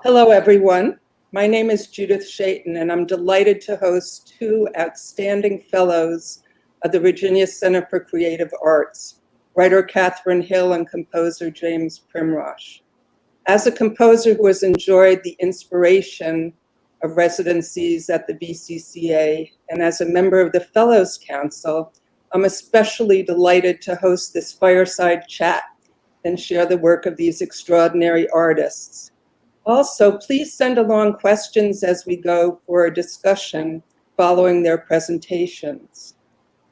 Hello, everyone. My name is Judith Shatin, and I'm delighted to host two outstanding fellows of the Virginia Center for Creative Arts, writer Katherine Hill and composer James Primosch. As a composer who has enjoyed the inspiration of residencies at the VCCA, and as a member of the Fellows Council, I'm especially delighted to host this fireside chat and share the work of these extraordinary artists. Also, please send along questions as we go for a discussion following their presentations.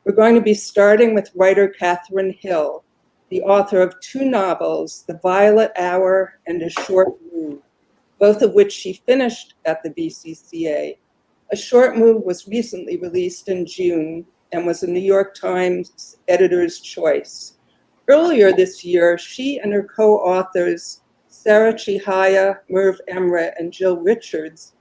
We're going to be starting with writer Katherine Hill, the author of two novels, The Violet Hour and A Short Move, both of which she finished at the VCCA. A Short Move was recently released in June and was a New York Times editor's choice. Earlier this year, she and her co-authors Sarah Chihaya, Merv Emre, and Jill Richards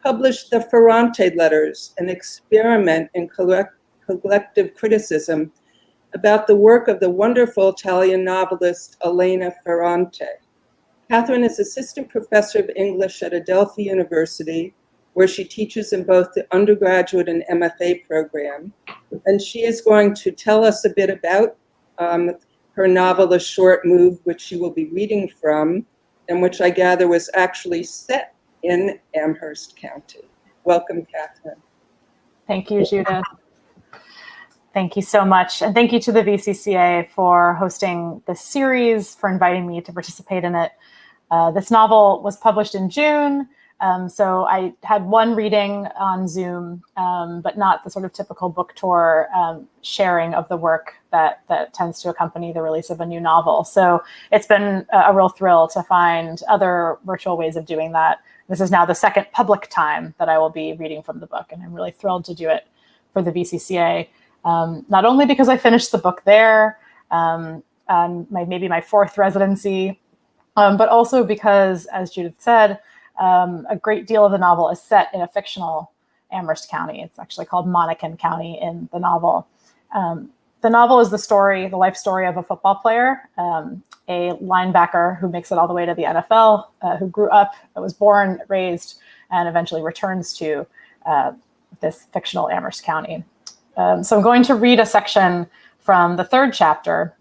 published the Ferrante Letters, an experiment in collective criticism about the work of the wonderful Italian novelist Elena Ferrante. Katherine is assistant professor of English at Adelphi University, where she teaches in both the undergraduate and MFA program. And she is going to tell us a bit about her novel, A Short Move, which she will be reading from, and which I gather was actually set in Amherst County. Welcome, Katherine. Thank you, Judith. Thank you so much. And thank you to the VCCA for hosting this series, for inviting me to participate in it. This novel was published in June, so I had one reading on Zoom, but not the sort of typical book tour sharing of the work that tends to accompany the release of a new novel. So it's been a real thrill to find other virtual ways of doing that. This is now the second public time that I will be reading from the book, and I'm really thrilled to do it for the VCCA. Not only because I finished the book there, and maybe my fourth residency, but also because, as Judith said, a great deal of the novel is set in a fictional Amherst County. It's actually called Monacan County in the novel. The novel is the life story of a football player, a linebacker who makes it all the way to the NFL, who grew up, was born, raised, and eventually returns to this fictional Amherst County. So I'm going to read a section from the third chapter.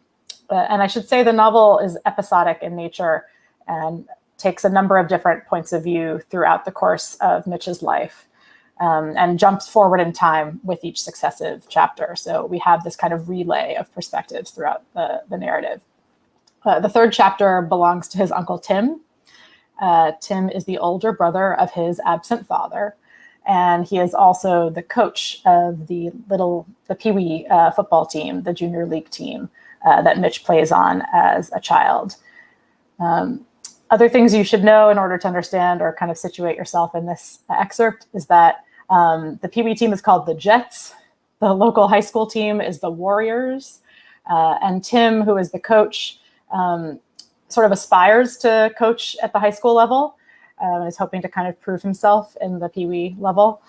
And I should say the novel is episodic in nature and takes a number of different points of view throughout the course of Mitch's life, and jumps forward in time with each successive chapter. So we have this kind of relay of perspectives throughout the narrative. The third chapter belongs to his uncle Tim. Tim is the older brother of his absent father, and he is also the coach of the Pee-wee football team, the junior league team that Mitch plays on as a child. Other things you should know in order to understand or kind of situate yourself in this excerpt is that the Pee-wee team is called the Jets. The local high school team is the Warriors. And Tim, who is the coach, sort of aspires to coach at the high school level, is hoping to kind of prove himself in the Pee-wee level.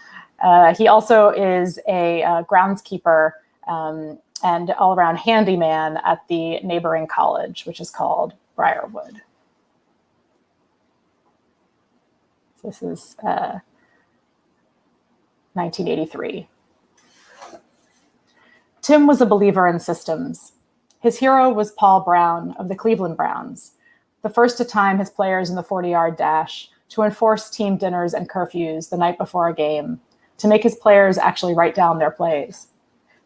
He also is a groundskeeper and all-around handyman at the neighboring college, which is called Briarwood. This is 1983. Tim was a believer in systems. His hero was Paul Brown of the Cleveland Browns, the first to time his players in the 40-yard dash, to enforce team dinners and curfews the night before a game, to make his players actually write down their plays.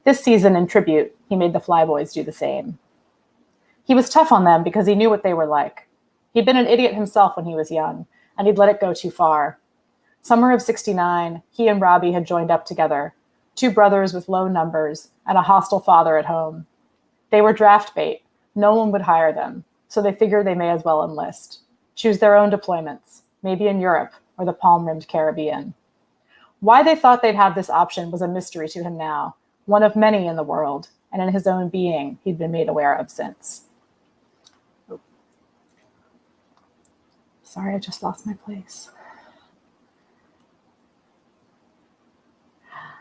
This season, in tribute, he made the Flyboys do the same. He was tough on them because he knew what they were like. He'd been an idiot himself when he was young, and he'd let it go too far. Summer of '69, he and Robbie had joined up together, two brothers with low numbers and a hostile father at home. They were draft bait. No one would hire them, so they figured they may as well enlist, choose their own deployments, maybe in Europe or the palm-rimmed Caribbean. Why they thought they'd have this option was a mystery to him now, one of many in the world, and in his own being he'd been made aware of since. Sorry, I just lost my place.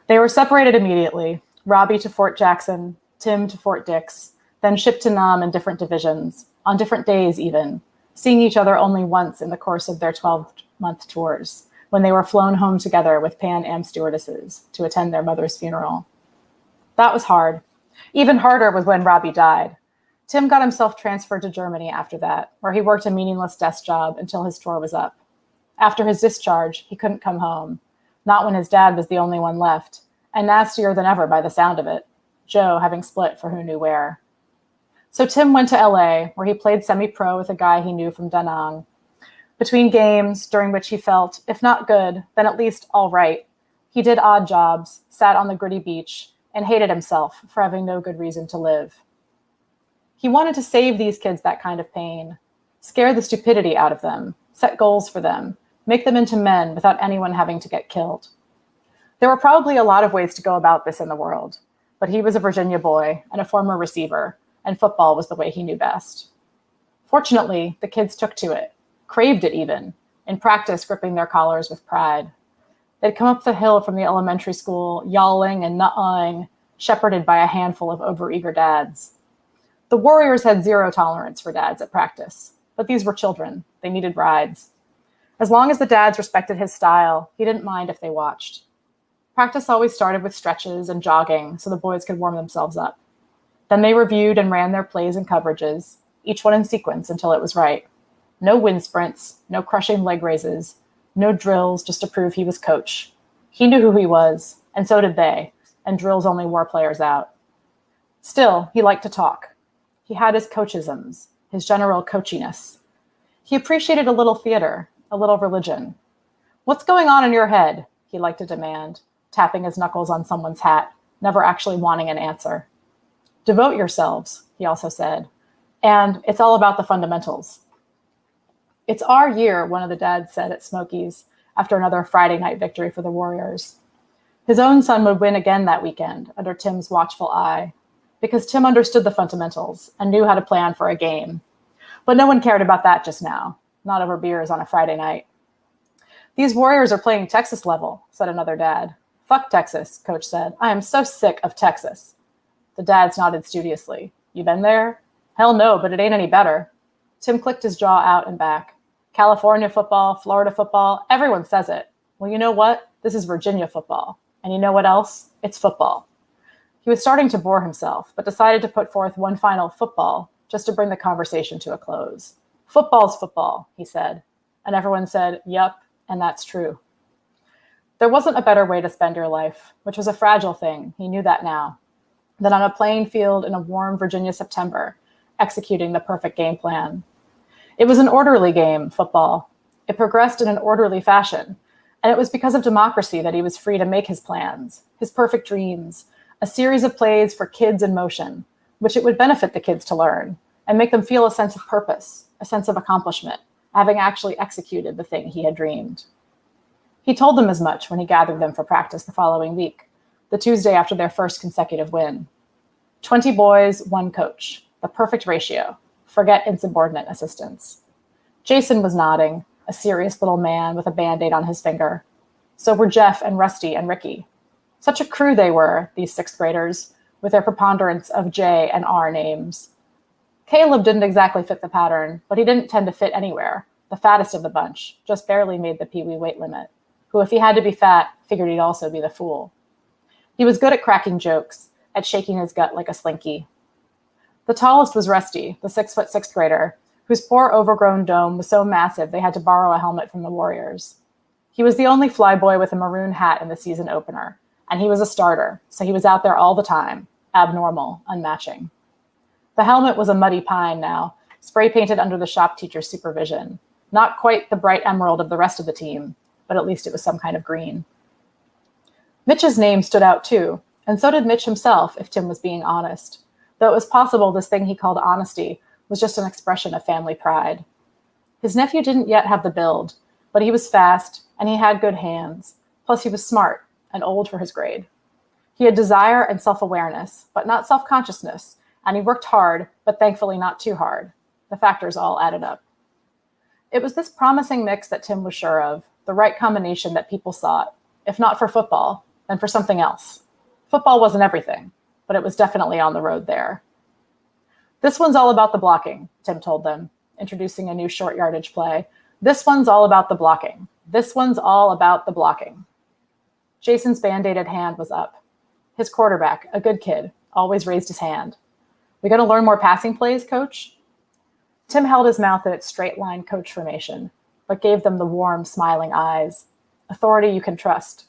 They were separated immediately, Robbie to Fort Jackson, Tim to Fort Dix, then shipped to Nam in different divisions, on different days even, seeing each other only once in the course of their 12 month tours when they were flown home together with Pan Am stewardesses to attend their mother's funeral. That was hard. Even harder was when Robbie died. Tim got himself transferred to Germany after that, where he worked a meaningless desk job until his tour was up. After his discharge, he couldn't come home, not when his dad was the only one left, and nastier than ever by the sound of it, Joe having split for who knew where. So Tim went to LA, where he played semi-pro with a guy he knew from Da Nang. Between games, during which he felt, if not good, then at least all right, he did odd jobs, sat on the gritty beach, and hated himself for having no good reason to live. He wanted to save these kids that kind of pain, scare the stupidity out of them, set goals for them, make them into men without anyone having to get killed. There were probably a lot of ways to go about this in the world, but he was a Virginia boy and a former receiver, and football was the way he knew best. Fortunately, the kids took to it, craved it even, in practice gripping their collars with pride. They'd come up the hill from the elementary school, yowling and nut-awing, shepherded by a handful of overeager dads. The Warriors had zero tolerance for dads at practice, but these were children. They needed rides. As long as the dads respected his style, he didn't mind if they watched. Practice always started with stretches and jogging so the boys could warm themselves up. Then they reviewed and ran their plays and coverages, each one in sequence until it was right. No wind sprints, no crushing leg raises, no drills just to prove he was coach. He knew who he was, and so did they, and drills only wore players out. Still, he liked to talk. He had his coachisms, his general coachiness. He appreciated a little theater, a little religion. "What's going on in your head?" he liked to demand, tapping his knuckles on someone's hat, never actually wanting an answer. "Devote yourselves," he also said, and it's all about the fundamentals. "It's our year," one of the dads said at Smokies after another Friday night victory for the Warriors. His own son would win again that weekend under Tim's watchful eye, because Tim understood the fundamentals and knew how to plan for a game. But no one cared about that just now, not over beers on a Friday night. "These Warriors are playing Texas level," said another dad. "Fuck Texas," Coach said. "I am so sick of Texas." The dads nodded studiously. "You been there?" "Hell no, but it ain't any better." Tim clicked his jaw out and back. "California football, Florida football, everyone says it. Well, you know what? This is Virginia football. And you know what else? It's football." He was starting to bore himself, but decided to put forth one final football just to bring the conversation to a close. "Football's football," he said. And everyone said, "Yup, and that's true." There wasn't a better way to spend your life, which was a fragile thing, he knew that now, than on a playing field in a warm Virginia September, executing the perfect game plan. It was an orderly game, football. It progressed in an orderly fashion, and it was because of democracy that he was free to make his plans, his perfect dreams, a series of plays for kids in motion, which it would benefit the kids to learn and make them feel a sense of purpose, a sense of accomplishment, having actually executed the thing he had dreamed. He told them as much when he gathered them for practice the following week, the Tuesday after their first consecutive win. 20 boys, 1 coach, the perfect ratio. Forget insubordinate assistants. Jason was nodding, a serious little man with a Band-Aid on his finger. So were Jeff and Rusty and Ricky. Such a crew they were, these 6th graders, with their preponderance of J and R names. Caleb didn't exactly fit the pattern, but he didn't tend to fit anywhere. The fattest of the bunch, just barely made the Pee-wee weight limit, who, if he had to be fat, figured he'd also be the fool. He was good at cracking jokes, at shaking his gut like a slinky. The tallest was Rusty, the 6-foot 6th grader, whose poor overgrown dome was so massive they had to borrow a helmet from the Warriors. He was the only flyboy with a maroon hat in the season opener, and he was a starter, so he was out there all the time, abnormal, unmatching. The helmet was a muddy pine now, spray-painted under the shop teacher's supervision. Not quite the bright emerald of the rest of the team, but at least it was some kind of green. Mitch's name stood out too, and so did Mitch himself, if Tim was being honest, though it was possible this thing he called honesty was just an expression of family pride. His nephew didn't yet have the build, but he was fast, and he had good hands, plus he was smart and old for his grade. He had desire and self-awareness, but not self-consciousness, and he worked hard, but thankfully not too hard. The factors all added up. It was this promising mix that Tim was sure of, the right combination that people sought, if not for football, then for something else. Football wasn't everything, but it was definitely on the road there. "This one's all about the blocking," Tim told them, introducing a new short yardage play. "This one's all about the blocking. This one's all about the blocking. Jason's band-aided hand was up. His quarterback, a good kid, always raised his hand. We gonna learn more passing plays, coach? Tim held his mouth in its straight line coach formation, but gave them the warm, smiling eyes. Authority you can trust.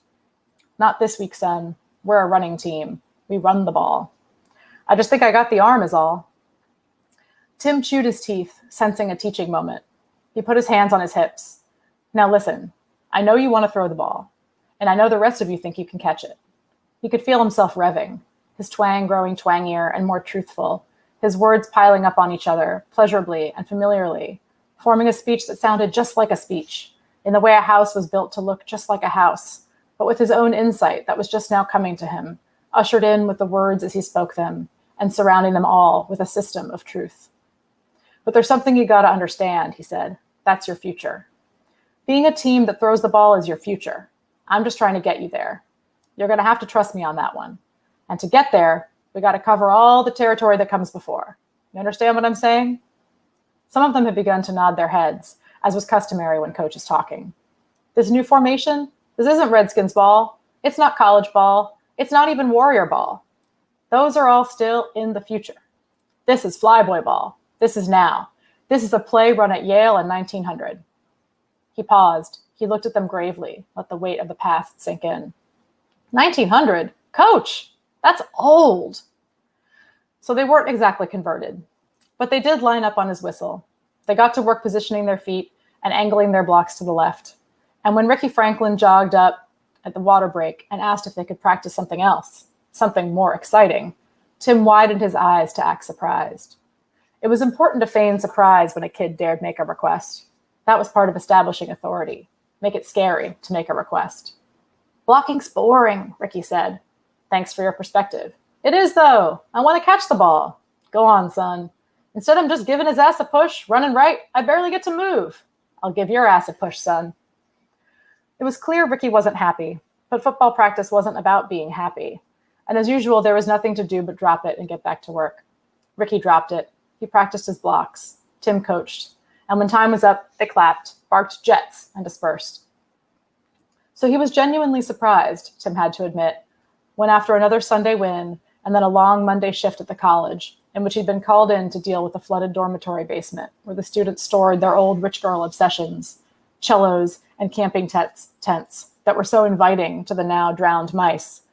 Not this week, son. We're a running team. We run the ball. I just think I got the arm is all. Tim chewed his teeth, sensing a teaching moment. He put his hands on his hips. Now listen, I know you want to throw the ball, and I know the rest of you think you can catch it. He could feel himself revving, his twang growing twangier and more truthful, his words piling up on each other, pleasurably and familiarly, forming a speech that sounded just like a speech, in the way a house was built to look just like a house, but with his own insight that was just now coming to him, ushered in with the words as he spoke them, and surrounding them all with a system of truth. But there's something you gotta understand, he said. That's your future. Being a team that throws the ball is your future. I'm just trying to get you there. You're gonna have to trust me on that one. And to get there, we gotta cover all the territory that comes before. You understand what I'm saying? Some of them had begun to nod their heads, as was customary when coach is talking. This new formation, this isn't Redskins ball. It's not college ball. It's not even Warrior ball. Those are all still in the future. This is Flyboy ball. This is now. This is a play run at Yale in 1900. He paused. He looked at them gravely, let the weight of the past sink in. 1900? Coach, that's old. So they weren't exactly converted, but they did line up on his whistle. They got to work positioning their feet and angling their blocks to the left. And when Ricky Franklin jogged up at the water break and asked if they could practice something else, something more exciting, Tim widened his eyes to act surprised. It was important to feign surprise when a kid dared make a request. That was part of establishing authority. Make it scary to make a request. Blocking's boring, Ricky said. Thanks for your perspective. It is, though. I want to catch the ball. Go on, son. Instead, I'm just giving his ass a push, running right. I barely get to move. I'll give your ass a push, son. It was clear Ricky wasn't happy, but football practice wasn't about being happy. And as usual, there was nothing to do but drop it and get back to work. Ricky dropped it. He practiced his blocks. Tim coached. And when time was up, they clapped, barked jets, and dispersed. So he was genuinely surprised, Tim had to admit, when after another Sunday win and then a long Monday shift at the college, in which he'd been called in to deal with a flooded dormitory basement where the students stored their old rich girl obsessions, cellos, and camping tents that were so inviting to the now drowned mice.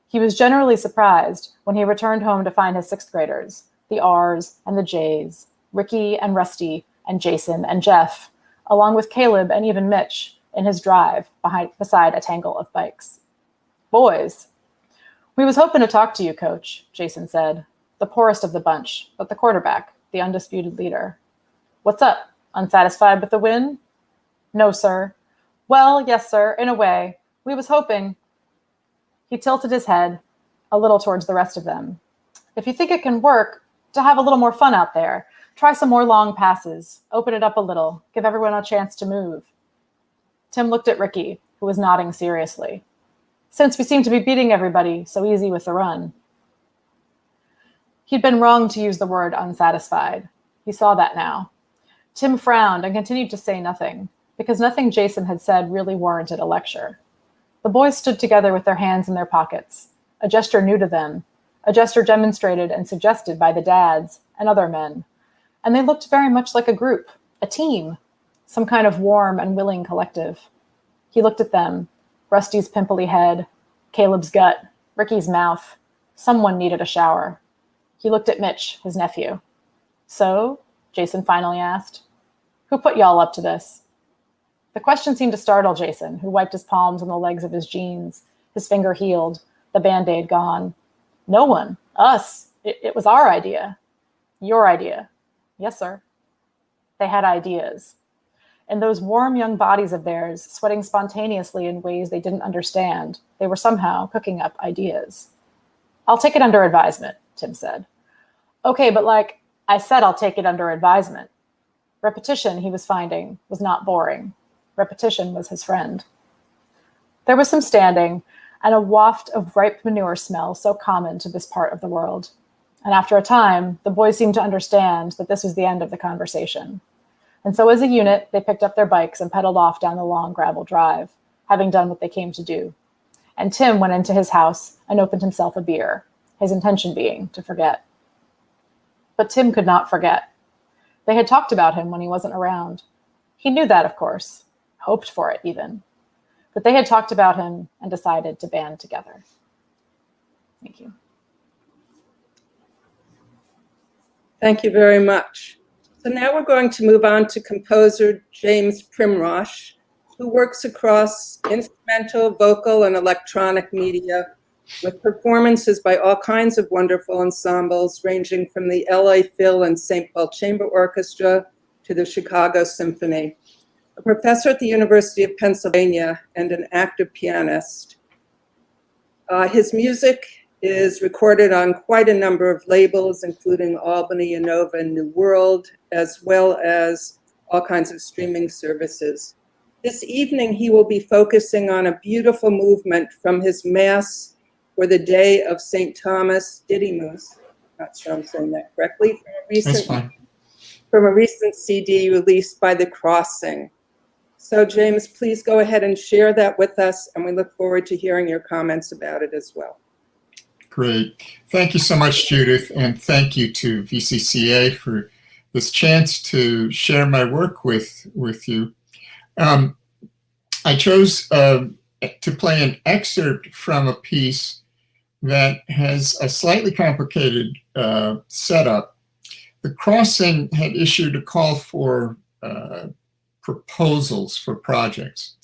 He was generally surprised when he returned home to find his sixth graders, the R's and the J's, Ricky and Rusty and Jason and Jeff, along with Caleb and even Mitch in his drive beside a tangle of bikes. Boys. We was hoping to talk to you, Coach, Jason said, the poorest of the bunch, but the quarterback, the undisputed leader. What's up? Unsatisfied with the win? No, sir. Well, yes, sir, in a way. We was hoping. He tilted his head a little towards the rest of them. If you think it can work, to have a little more fun out there, try some more long passes, open it up a little, give everyone a chance to move. Tim looked at Ricky, who was nodding seriously. Since we seem to be beating everybody so easy with the run. He'd been wrong to use the word unsatisfied. He saw that now. Tim frowned and continued to say nothing, because nothing Jason had said really warranted a lecture. The boys stood together with their hands in their pockets, a gesture new to them, a gesture demonstrated and suggested by the dads and other men. And they looked very much like a group, a team, some kind of warm and willing collective. He looked at them, Rusty's pimply head, Caleb's gut, Ricky's mouth. Someone needed a shower. He looked at Mitch, his nephew. So, Jason finally asked, who put y'all up to this? The question seemed to startle Jason, who wiped his palms on the legs of his jeans, his finger healed, the Band-Aid gone. No one. Us. It was our idea. Your idea. Yes, sir. They had ideas. And those warm young bodies of theirs, sweating spontaneously in ways they didn't understand, they were somehow cooking up ideas. I'll take it under advisement, Tim said. Okay, but like I said, I'll take it under advisement. Repetition, he was finding, was not boring. Repetition was his friend. There was some standing and a waft of ripe manure smell so common to this part of the world. And after a time, the boys seemed to understand that this was the end of the conversation. And so as a unit, they picked up their bikes and pedaled off down the long gravel drive, having done what they came to do. And Tim went into his house and opened himself a beer, his intention being to forget. But Tim could not forget. They had talked about him when he wasn't around. He knew that, of course, hoped for it even. But they had talked about him and decided to band together. Thank you. Thank you very much. So now we're going to move on to composer James Primosch, who works across instrumental, vocal, and electronic media with performances by all kinds of wonderful ensembles, ranging from the LA Phil and St. Paul Chamber Orchestra to the Chicago Symphony. A professor at the University of Pennsylvania and an active pianist. His music is recorded on quite a number of labels, including Albany, Innova, and New World, as well as all kinds of streaming services. This evening, he will be focusing on a beautiful movement from his Mass for the Day of St. Thomas Didymus. Not sure I'm saying that correctly. From a recent CD released by The Crossing. So James, please go ahead and share that with us, and we look forward to hearing your comments about it as well. Great. Thank you so much, Judith, and thank you to VCCA for this chance to share my work with you. I chose to play an excerpt from a piece that has a slightly complicated setup. The Crossing had issued a call for proposals for projects.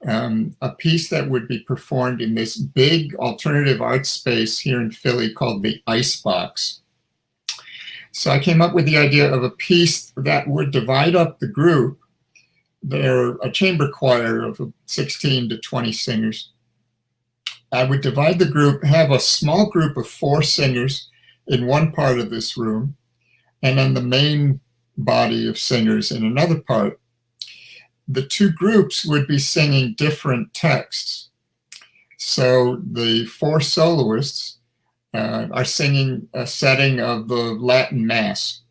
A piece that would be performed in this big alternative art space here in Philly called the Icebox. So I came up with the idea of a piece that would divide up the group. They're a chamber choir of 16 to 20 singers. I would divide the group, have a small group of 4 singers in one part of this room, and then the main body of singers in another part. The 2 groups would be singing different texts. So the 4 soloists are singing a setting of the Latin Mass.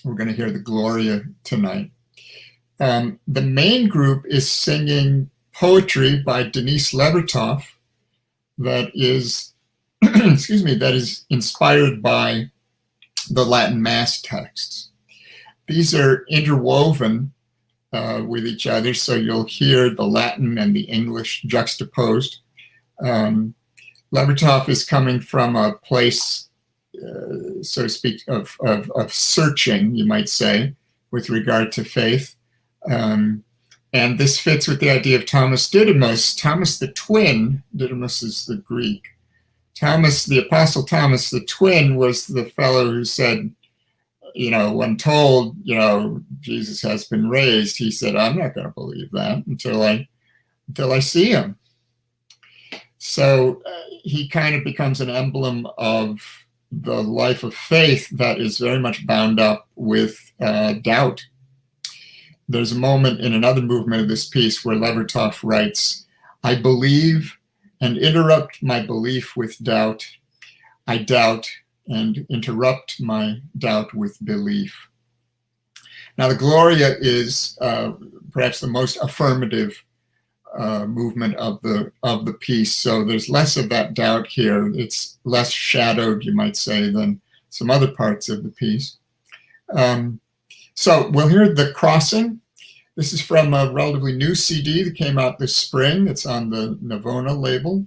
We're going to hear the Gloria tonight. The main group is singing poetry by Denise Levertov that is, that is inspired by the Latin Mass texts. These are interwoven with each other, so you'll hear the Latin and the English juxtaposed. Levertov is coming from a place, so to speak, of searching, you might say, with regard to faith. And this fits with the idea of Thomas Didymus. Thomas the twin, Didymus is the Greek. Thomas, the Apostle Thomas the twin, was the fellow who said, when told, Jesus has been raised, he said, I'm not going to believe that until I see him. So he kind of becomes an emblem of the life of faith that is very much bound up with doubt. There's a moment in another movement of this piece where Levertov writes, I believe and interrupt my belief with doubt. I doubt and interrupt my doubt with belief. Now, the Gloria is perhaps the most affirmative movement of the piece. So there's less of that doubt here. It's less shadowed, you might say, than some other parts of the piece. So we'll hear The Crossing. This is from a relatively new CD that came out this spring. It's on the Navona label.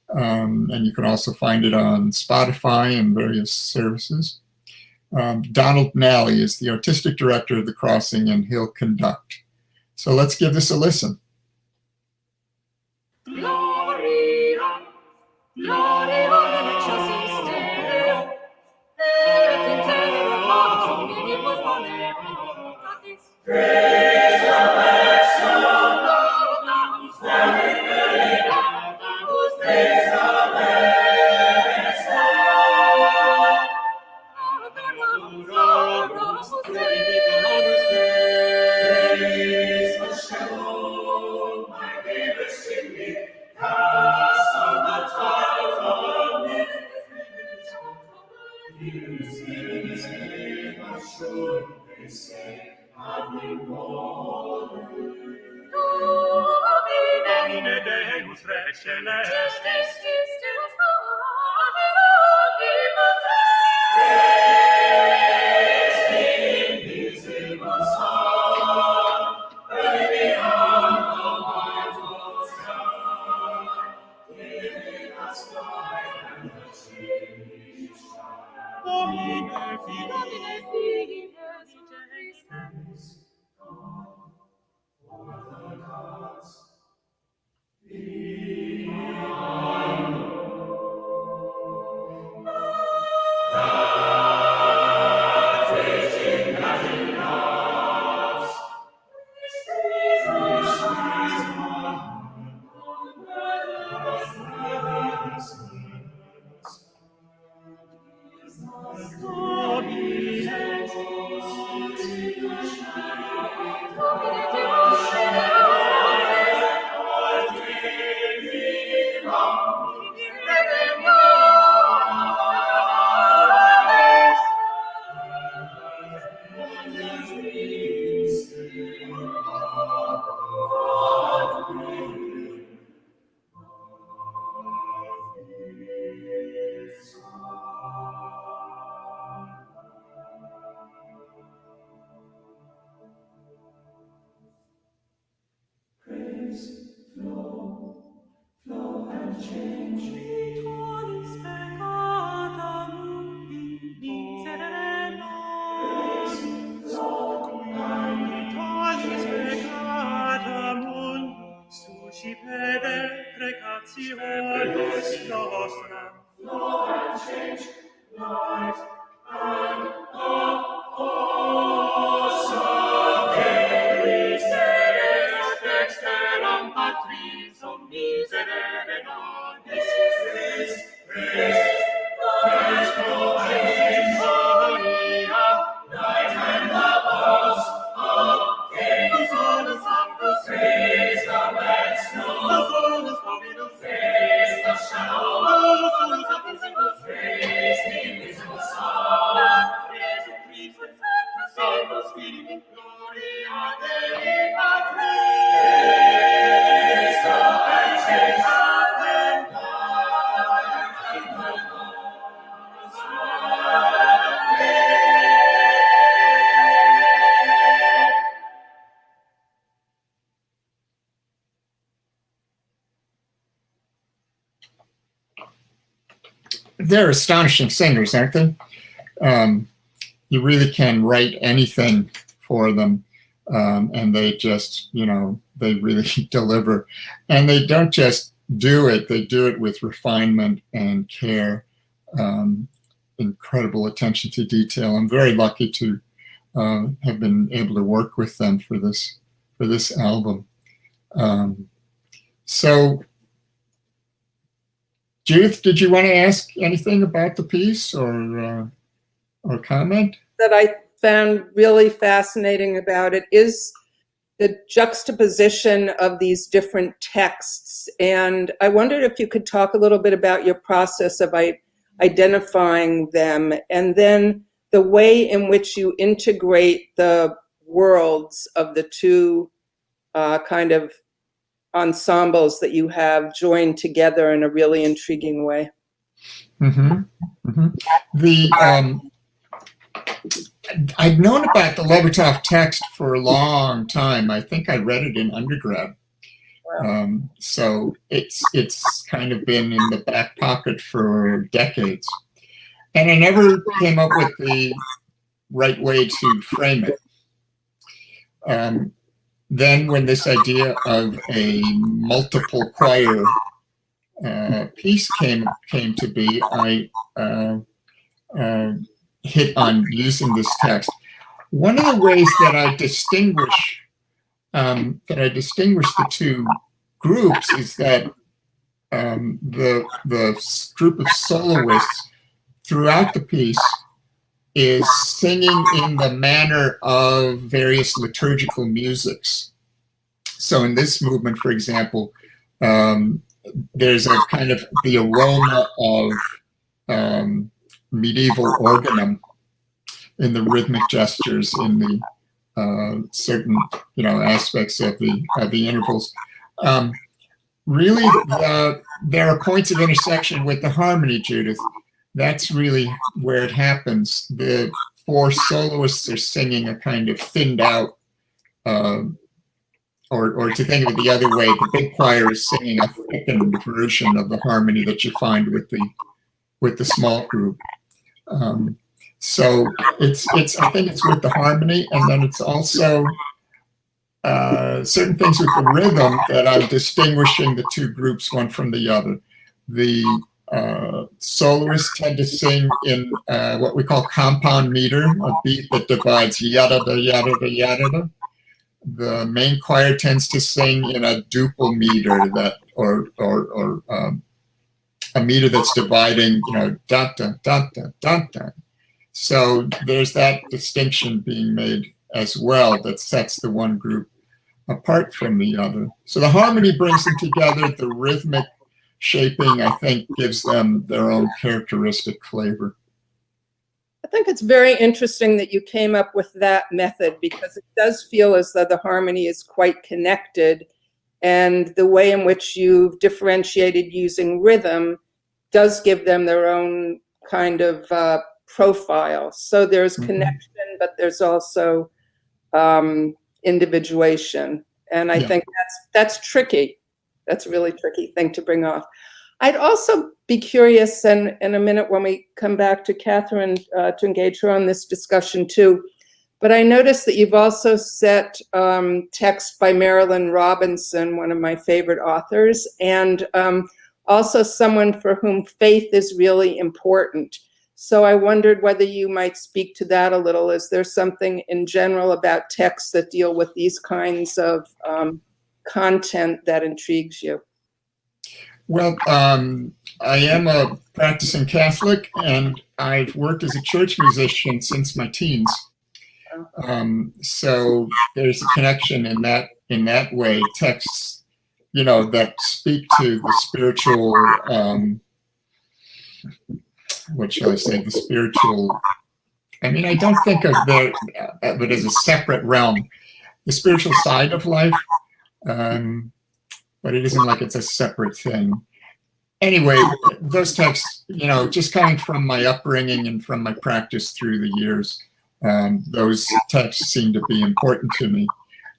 And you can also find it on Spotify and various services. Donald Nally is the artistic director of The Crossing, and he'll conduct. So let's give this a listen. Gloria, Gloria in excelsis Deo, et in terra minibus bonum, praise the Lectio, laudamus Dei, laudamus Dei salvesta, laudamus Dei, praise the Shalom, my neighbors in me, cast on the tide of me, you sing, I should be saved, Domine Deus Rex Celestis, They're astonishing singers, aren't they? You really can write anything for them, and they just, they really deliver. And they don't just do it, they do it with refinement and care, incredible attention to detail. I'm very lucky to have been able to work with them for this album. So, Judith, did you want to ask anything about the piece or comment? That I found really fascinating about it is the juxtaposition of these different texts. And I wondered if you could talk a little bit about your process of identifying them, and then the way in which you integrate the worlds of the two kind of ensembles that you have joined together in a really intriguing way. Mm-hmm. Mm-hmm. I've known about the Levertov text for a long time. I think I read it in undergrad. Wow. So it's kind of been in the back pocket for decades. And I never came up with the right way to frame it. Then when this idea of a multiple choir piece came to be, I hit on using this text. One of the ways that I distinguish the two groups is that the group of soloists throughout the piece is singing in the manner of various liturgical musics. So in this movement, for example, there's a kind of the aroma of medieval organum in the rhythmic gestures in certain aspects of the intervals. Really, there are points of intersection with the harmony, Judith. That's really where it happens. The four soloists are singing a kind of thinned out, or to think of it the other way, the big choir is singing a thickened version of the harmony that you find with the small group. So I think it's with the harmony, and then it's also certain things with the rhythm that I'm distinguishing the two groups one from the other. The soloists tend to sing in what we call compound meter, a beat that divides yada da yada da yada da. The main choir tends to sing in a duple meter, that or a meter that's dividing, da da da da da da. So there's that distinction being made as well that sets the one group apart from the other. So the harmony brings them together. The rhythmic shaping, I think, gives them their own characteristic flavor. I think it's very interesting that you came up with that method, because it does feel as though the harmony is quite connected, and the way in which you've differentiated using rhythm does give them their own kind of profile. So there's connection, but there's also individuation. And I think that's tricky. That's a really tricky thing to bring off. I'd also be curious, and in a minute when we come back to Katherine to engage her on this discussion too, but I noticed that you've also set text by Marilynne Robinson, one of my favorite authors, and also someone for whom faith is really important. So I wondered whether you might speak to that a little. Is there something in general about texts that deal with these kinds of content that intrigues you? Well, I am a practicing Catholic, and I've worked as a church musician since my teens. So there's a connection in that way. Texts, that speak to the spiritual, what shall I say, the spiritual. I mean, I don't think of it as a separate realm, the spiritual side of life. But it isn't like it's a separate thing. Anyway, those texts, just coming from my upbringing and from my practice through the years, those texts seem to be important to me.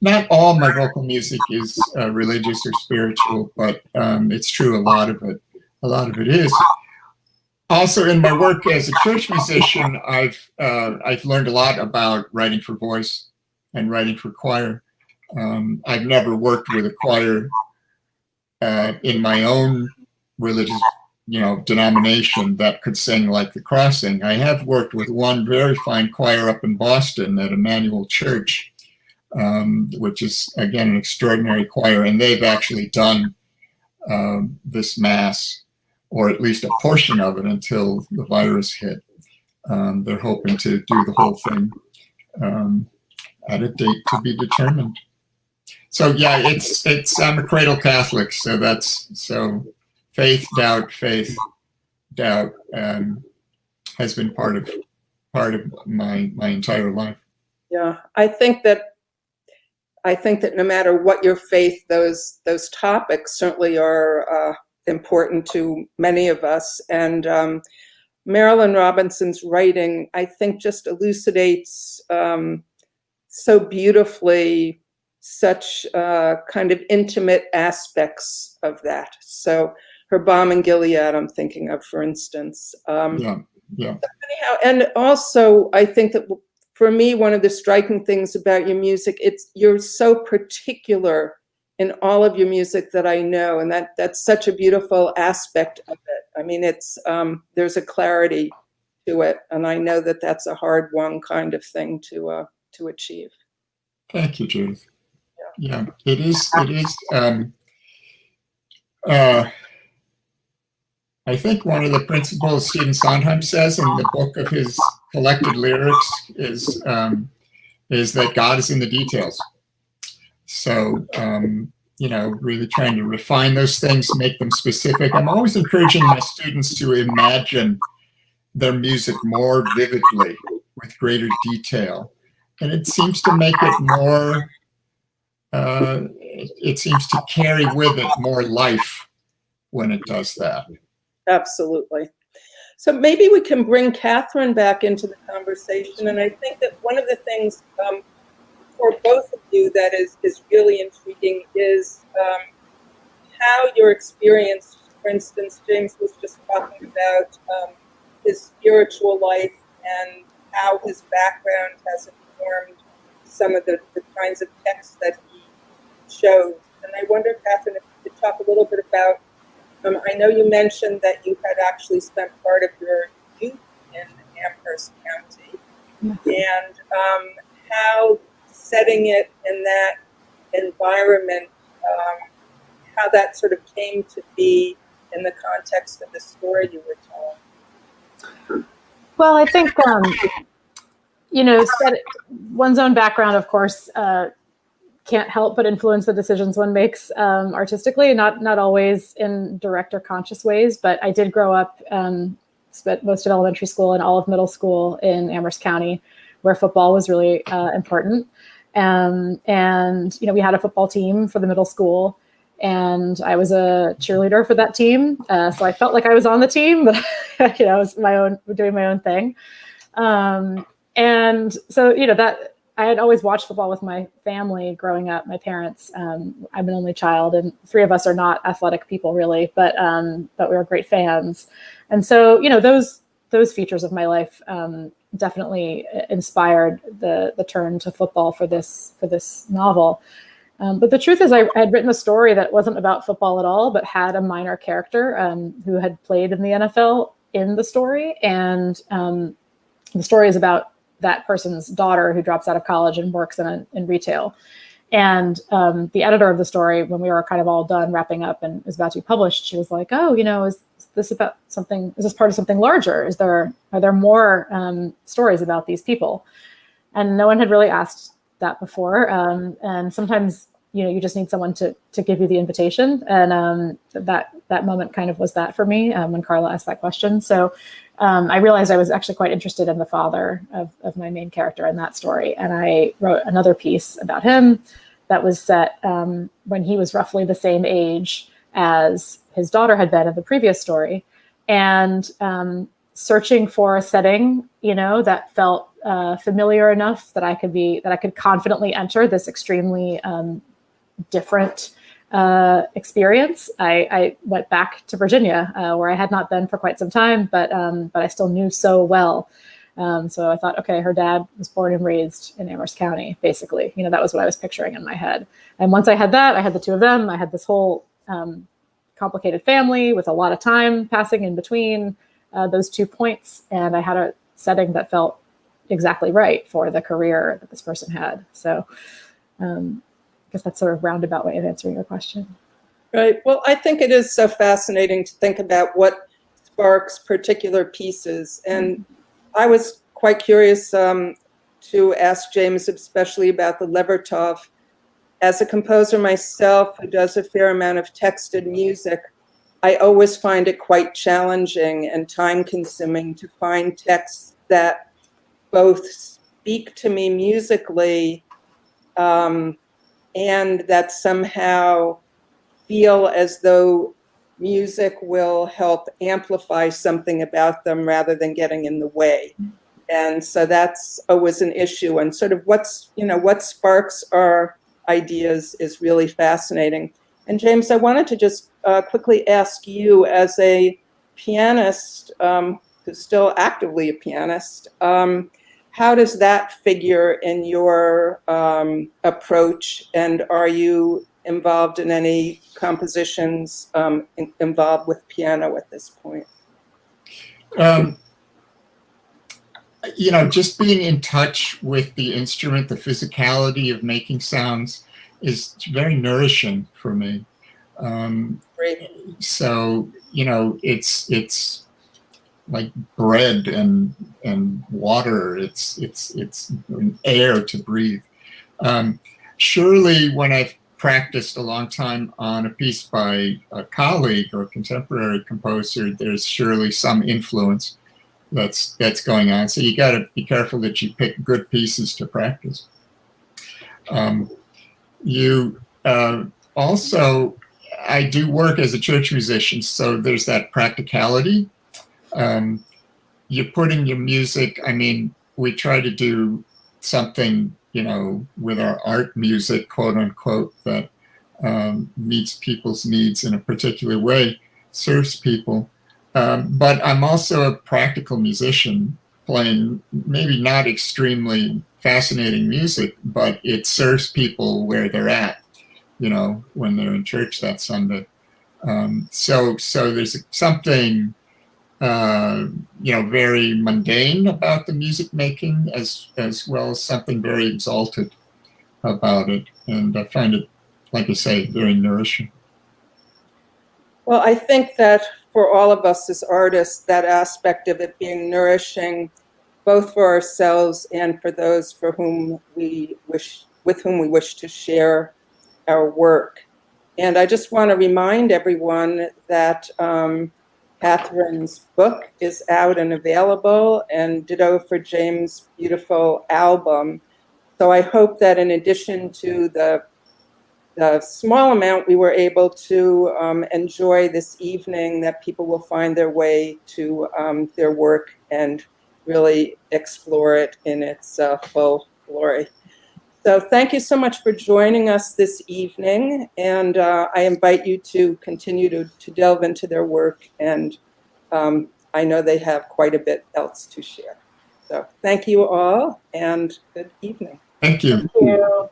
Not all my vocal music is religious or spiritual, but it's true a lot of it is. Also, in my work as a church musician, I've learned a lot about writing for voice and writing for choir. I've never worked with a choir in my own religious, denomination that could sing like the Crossing. I have worked with one very fine choir up in Boston at Emmanuel Church, which is, again, an extraordinary choir, and they've actually done this Mass, or at least a portion of it, until the virus hit. They're hoping to do the whole thing at a date to be determined. So yeah, I'm a cradle Catholic, so faith, doubt, has been part of my entire life. Yeah, I think that no matter what your faith, those topics certainly are important to many of us. And Marilynne Robinson's writing, I think, just elucidates so beautifully such kind of intimate aspects of that. So her Balm in Gilead, I'm thinking of, for instance. Yeah. Anyhow, and also I think that for me, one of the striking things about your music, you're so particular in all of your music that I know, and that's such a beautiful aspect of it. I mean, there's a clarity to it, and I know that that's a hard-won kind of thing to achieve. Thank you, Judith. Yeah, it is. I think one of the principles Stephen Sondheim says in the book of his collected lyrics is that God is in the details. So, really trying to refine those things, make them specific. I'm always encouraging my students to imagine their music more vividly, with greater detail. and it seems to make it more, it seems to carry with it more life when it does that. Absolutely. So maybe we can bring Katherine back into the conversation. And I think that one of the things for both of you that is really intriguing is how your experience, for instance, James was just talking about his spiritual life and how his background has informed some of the kinds of texts that he chose. And I wonder, Katherine, if you could talk a little bit about, I know you mentioned that you had actually spent part of your youth in Amherst County, and how setting it in that environment, how that sort of came to be in the context of the story you were telling. Well, I think, one's own background, of course, can't help but influence the decisions one makes artistically, not always in direct or conscious ways, but I did grow up, spent most of elementary school and all of middle school in Amherst County, where football was really important. And, we had a football team for the middle school, and I was a cheerleader for that team. So I felt like I was on the team, but, I was doing my own thing. And so, that I had always watched football with my family growing up, my parents. I'm an only child, and three of us are not athletic people really, but we were great fans. And so, those features of my life definitely inspired the turn to football for this novel. But the truth is I had written a story that wasn't about football at all, but had a minor character who had played in the NFL in the story. And the story is about that person's daughter who drops out of college and works in retail. And the editor of the story, when we were kind of all done wrapping up and was about to be published, she was like, "Oh, is this about something? Is this part of something larger? Are there more stories about these people?" And no one had really asked that before. And sometimes, you just need someone to give you the invitation. And that moment kind of was that for me when Carla asked that question. So I realized I was actually quite interested in the father of my main character in that story. And I wrote another piece about him that was set when he was roughly the same age as his daughter had been in the previous story. And searching for a setting, that felt familiar enough that I could confidently enter this extremely different experience. I went back to Virginia, where I had not been for quite some time, but I still knew so well. So I thought, okay, her dad was born and raised in Amherst County, basically. That was what I was picturing in my head. And once I had that, I had the two of them. I had this whole complicated family with a lot of time passing in between those 2 points. And I had a setting that felt exactly right for the career that this person had. So I guess that's sort of roundabout way of answering your question. Right. Well, I think it is so fascinating to think about what sparks particular pieces. And I was quite curious to ask James, especially about the Levertov. As a composer myself who does a fair amount of texted music, I always find it quite challenging and time-consuming to find texts that both speak to me musically and that somehow feel as though music will help amplify something about them rather than getting in the way. And so that's always an issue. And sort of what sparks our ideas is really fascinating. And James, I wanted to just quickly ask you, as a pianist who's still actively a pianist, how does that figure in your approach? And are you involved in any compositions involved with piano at this point? Just being in touch with the instrument, the physicality of making sounds is very nourishing for me. Great. So, it's like bread and water. It's air to breathe. Surely when I've practiced a long time on a piece by a colleague or contemporary composer, there's surely some influence. that's going on. So you got to be careful that you pick good pieces to practice. Also, I do work as a church musician, so there's that practicality. You put in your music. I mean, we try to do something, with our art music, quote unquote, that meets people's needs in a particular way, serves people. But I'm also a practical musician, playing maybe not extremely fascinating music, but it serves people where they're at, when they're in church that Sunday. So there's something, very mundane about the music making, as well as something very exalted about it. And I find it, like I say, very nourishing. Well, I think that for all of us as artists, that aspect of it being nourishing, both for ourselves and for those with whom we wish to share our work. And I just want to remind everyone that Katherine's book is out and available, and ditto for James' beautiful album. So I hope that in addition to the small amount we were able to enjoy this evening, that people will find their way to their work and really explore it in its full glory. So thank you so much for joining us this evening, and I invite you to continue to delve into their work, and I know they have quite a bit else to share. So thank you all, and good evening. Thank you. Thank you.